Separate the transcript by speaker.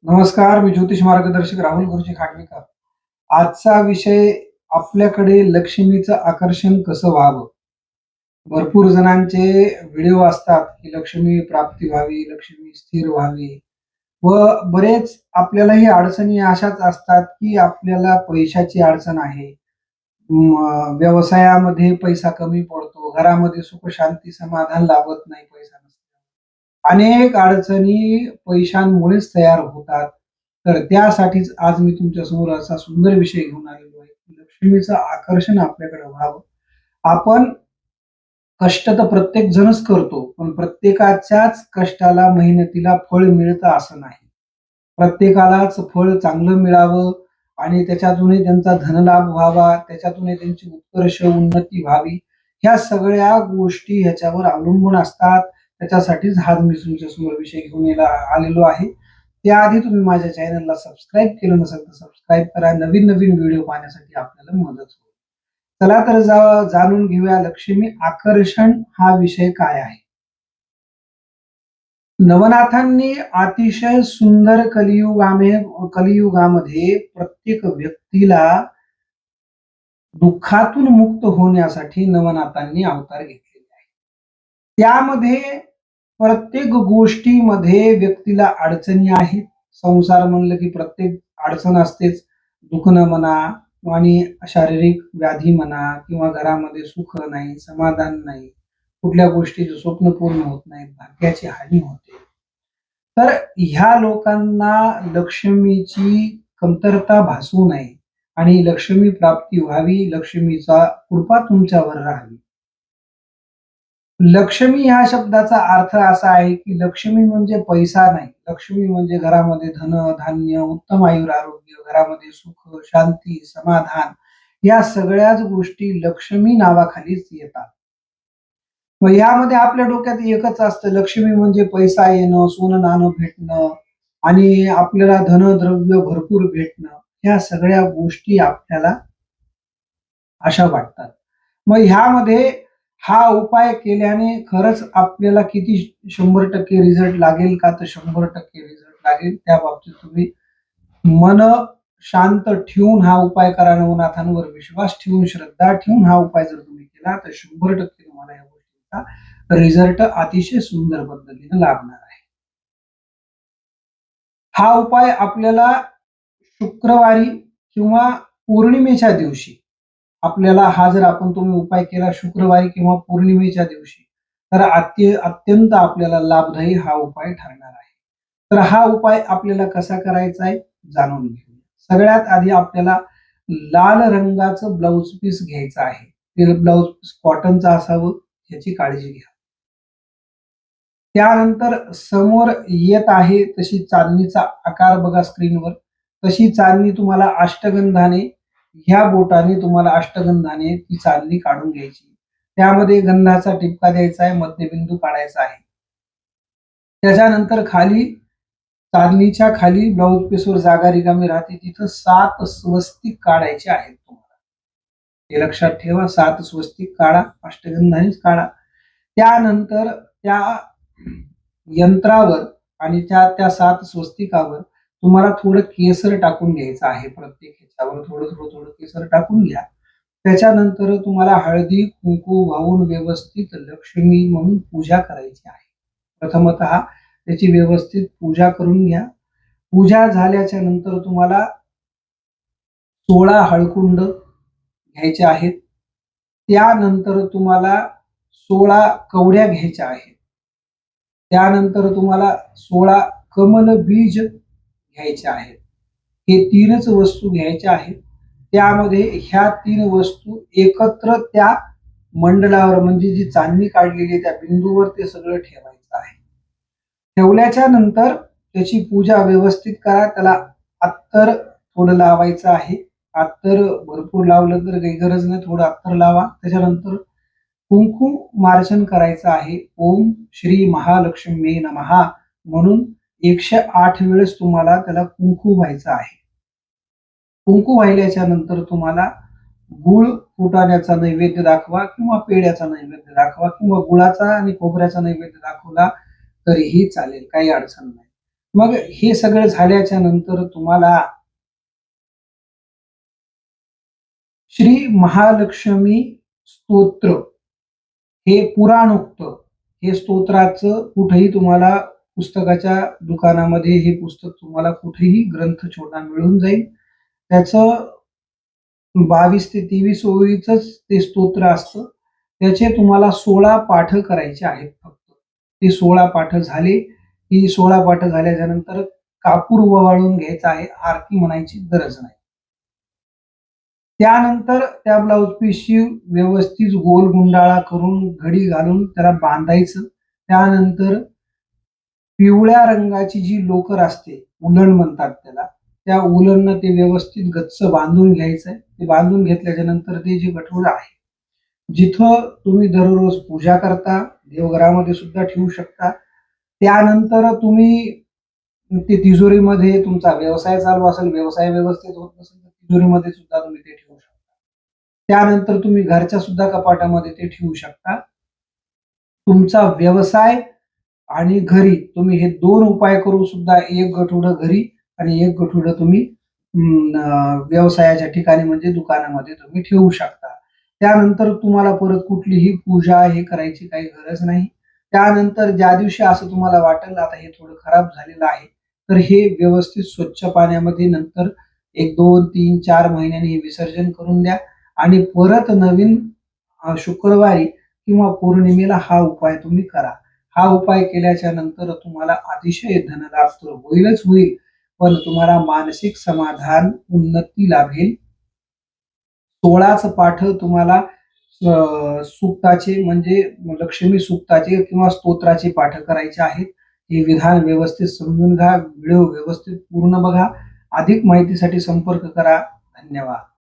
Speaker 1: नमस्कार, मी ज्योतिष मार्गदर्शक राहुल गुरुजी खाटवीकर. आजचा विषय आपल्याकडे लक्ष्मीचं आकर्षण कसं व्हावं. भरपूर जणांचे व्हिडिओ असतात की लक्ष्मी प्राप्ती व्हावी, लक्ष्मी स्थिर व्हावी व बरेच आपल्यालाही अडचणी अशाच असतात की आपल्याला पैशाची अडचण आहे. व्यवसायामध्ये पैसा कमी पडतो, घरामध्ये सुख शांती समाधान लाभत नाही पैसा नसल्यावर. अनेक अडचणी पैशांमुळेच तयार होतात. तर त्यासाठीच आज मी तुमच्यासमोर असा सुंदर विषय घेऊन आलेलो आहे, की लक्ष्मीचं आकर्षण आपल्याकडे व्हावं. आपण कष्ट तर प्रत्येक जणच करतो, पण प्रत्येकाच्याच कष्टाला, मेहनतीला फळ मिळतं असं नाही. प्रत्येकालाच फळ चांगलं मिळावं आणि त्याच्यातूनही त्यांचा धनलाभ व्हावा, त्याच्यातूनही त्यांची उत्कर्ष उन्नती व्हावी. ह्या सगळ्या गोष्टी ह्याच्यावर अवलंबून असतात. त्याच्यासाठीच हा मी तुमच्यासमोर विषय घेऊन आलेलो आहे. त्याआधी तुम्ही माझ्या चॅनलला सबस्क्राईब केलं नसेल तर सबस्क्राईब करा. नवीन-नवीन व्हिडिओ पाहण्यासाठी आपल्याला मदत होईल. चला तर जाणून घेऊया लक्ष्मी आकर्षण हा विषय काय आहे. नवनाथांनी अतिशय सुंदर कलियुगामध्ये प्रत्येक व्यक्तीला दुःखातून मुक्त होण्यासाठी नवनाथांनी अवतार घेतलेले आहे. त्यामध्ये प्रत्येक गोष्टीमध्ये व्यक्तीला अडचणी आहेत. संसार म्हणलं की प्रत्येक अडचण असतेच. दुखणं म्हणा आणि शारीरिक व्याधी म्हणा किंवा घरामध्ये सुख नाही, समाधान नाही, कुठल्या गोष्टीचं स्वप्न पूर्ण होत नाहीत, भाग्याची हानी होते. तर ह्या लोकांना लक्ष्मीची कमतरता भासू नये आणि लक्ष्मी प्राप्ती व्हावी, लक्ष्मीचा कृपा तुमच्यावर राहावी. लक्ष्मी ह्या शब्दाचा अर्थ असा आहे, की लक्ष्मी म्हणजे पैसा नाही. लक्ष्मी म्हणजे घरामध्ये धन, धान्य, उत्तम आयुर-आरोग्य, घरामध्ये सुख, शांती, समाधान या सगळ्याच गोष्टी लक्ष्मी नावाखालीच येतात. मग यामध्ये आपल्या डोक्यात एकच असतं, लक्ष्मी म्हणजे पैसा येणं, सोनं-नाणं भेटणं आणि आपल्याला धनद्रव्य भरपूर भेटणं. ह्या सगळ्या गोष्टी आपल्याला अशा वाटतात. मग ह्यामध्ये हा उपाय केल्याने खरंच आपल्याला किती 100% रिझल्ट लागेल का? तर 100% रिझल्ट लागेल. त्या बाबतीत तुम्ही मन शांत ठेवून हा उपाय करा. नवनाथांवर विश्वास ठेवून, श्रद्धा ठेवून हा उपाय जर तुम्ही केला तर 100% तुम्हाला या गोष्टीचा रिझल्ट अतिशय सुंदर पद्धतीने लाभणार आहे. हा उपाय आपल्याला शुक्रवारी किंवा पौर्णिमेच्या दिवशी आपल्याला हा जर तुम्ही उपाय केला शुक्रवारी किंवा पौर्णिमेच्या दिवशी, तर अत्यंत आपल्याला लाभदायी हा उपाय ठरणार आहे. तर हा उपाय आपल्याला कसा करायचा आहे जाणून घेऊया. सगळ्यात आधी आपल्याला लाल रंगाचं ब्लाउज पीस घ्यायचं आहे. ते ब्लाउज पीस कॉटनचं असावं याची काळजी घ्या. त्यानंतर समोर येत आहे तशी चांदणीचा आकार बघा स्क्रीनवर. तशी चांदणी तुम्हाला अष्टगंधाने ह्या बोटाने तुम्हाला अष्टगंधाने ती चांदणी काढून घ्यायची. त्यामध्ये गंधाचा टिपका द्यायचा आहे, मध्यबिंदू काढायचा आहे. त्याच्यानंतर खाली चांदणीच्या खाली ब्लाउज पीसवर जागा रिकामी राहते तिथं 7 स्वस्तिक काढायचे आहेत तुम्हाला. हे लक्षात ठेवा 7 स्वस्तिक काढा, अष्टगंधानेच काढा. त्यानंतर त्या यंत्रावर आणि त्या 7 स्वस्तिकावर तुम्हाला थोडं केसर टाकून घ्यायचं आहे. प्रत्येक ह्याच्यावर थोडं केसर टाकून घ्या. त्याच्यानंतर तुम्हाला हळदी, कुंकू वाहून व्यवस्थित लक्ष्मी म्हणून पूजा करायची आहे. प्रथमतः त्याची व्यवस्थित पूजा करून घ्या. पूजा झाल्याच्या नंतर तुम्हाला 16 हळकुंड घ्यायचे आहेत. त्यानंतर तुम्हाला 16 कवड्या घ्यायच्या आहेत. त्यानंतर तुम्हाला 16 कमल बीज घ्यायचे आहेत. हे 3च वस्तू घ्यायच्या आहेत. त्यामध्ये ह्या 3 वस्तू एकत्र त्या मंडलावर म्हणजे जी चांदणी काढलेली आहे त्या बिंदूवर ते सगळं ठेवायचं आहे. ठेवल्याच्या नंतर त्याची पूजा व्यवस्थित करा. त्याला अत्तर थोडं लावायचं आहे. अत्तर भरपूर लावलं तर काही गरज नाही. थोडं अत्तर लावा. त्याच्यानंतर कुंकू मार्जन करायचं आहे. ओम श्री महालक्ष्मी नमः म्हणून 108 वेळेस तुम्हाला त्याला कुंकू व्हायचं आहे. कुंकू वाहिल्याच्या नंतर तुम्हाला गुळ फुटाण्याचा नैवेद्य दाखवा किंवा पेढ्याचा नैवेद्य दाखवा किंवा गुळाचा आणि खोबऱ्याचा नैवेद्य दाखवला तरीही चालेल, काही अडचण नाही. मग हे सगळं झाल्याच्या नंतर तुम्हाला श्री महालक्ष्मी स्तोत्र हे पुराणोक्त, हे स्तोत्राचं कुठेही तुम्हाला पुस्तकाच्या दुकानामध्ये हे पुस्तक तुम्हाला कुठेही ग्रंथ छोटा मिळून जाईल. त्याचं 22 ते 23 ओळीचंच ते स्तोत्र असतं. त्याचे तुम्हाला 16 पाठ करायचे आहेत फक्त. ते 16 पाठ झाले, की 16 पाठ झाल्याच्या नंतर कापूर ओवाळून घ्यायचा आहे. आरती म्हणायची गरज नाही. त्यानंतर त्या ब्लाउज पीसची व्यवस्थित गोल गुंडाळा करून घडी घालून त्याला बांधायचं. त्यानंतर पिवळ्या रंगाची जी लोकर असते, उलण म्हणतात त्याला, त्या उलणनं ते व्यवस्थित गच्च बांधून घ्यायचंय. ते बांधून घेतल्याच्या नंतर ते जे गठोडं आहे, जिथं तुम्ही दररोज पूजा करता, देवघरामध्ये सुद्धा ठेवू शकता. त्यानंतर तुम्ही ते तिजोरीमध्ये तुमचा व्यवसाय चालू असेल, व्यवसाय व्यवस्थित होत नसेल तर तिजोरीमध्ये सुद्धा तुम्ही ते ठेवू शकता. त्यानंतर तुम्ही घरच्या सुद्धा कपाटामध्ये ते ठेवू शकता. तुमचा व्यवसाय आणि घरी तुम्ही हे 2 उपाय करून सुद्धा एक गठुडं घरी आणि एक गठुडं तुम्ही व्यवसायाच्या ठिकाणी म्हणजे दुकानामध्ये तुम्ही ठेवू शकता. त्यानंतर तुम्हाला परत कुठलीही पूजा हे करायची काही गरज नाही. त्यानंतर ज्या दिवशी असं तुम्हाला वाटेल आता हे थोडं खराब झालेलं आहे, तर हे व्यवस्थित स्वच्छ पाण्यामध्ये नंतर 1, 2, 3, 4 महिन्यांनी हे विसर्जन करून द्या आणि परत नवीन शुक्रवारी किंवा पौर्णिमेला हा उपाय तुम्ही करा. हा उपाय केल्याच्या नंतर तुम्हाला अतिशय धनलाभ तर होईलच होईल, पण तुम्हाला मानसिक समाधान, उन्नती लाभेल. 16च पाठ तुम्हाला सूक्ताचे म्हणजे लक्ष्मी सूक्ताचे किंवा स्तोत्राचे पाठ करायचे आहेत. हे विधान व्यवस्थित समजून घ्या. व्हिडिओ व्यवस्थित पूर्ण बघा. अधिक माहितीसाठी संपर्क करा. धन्यवाद.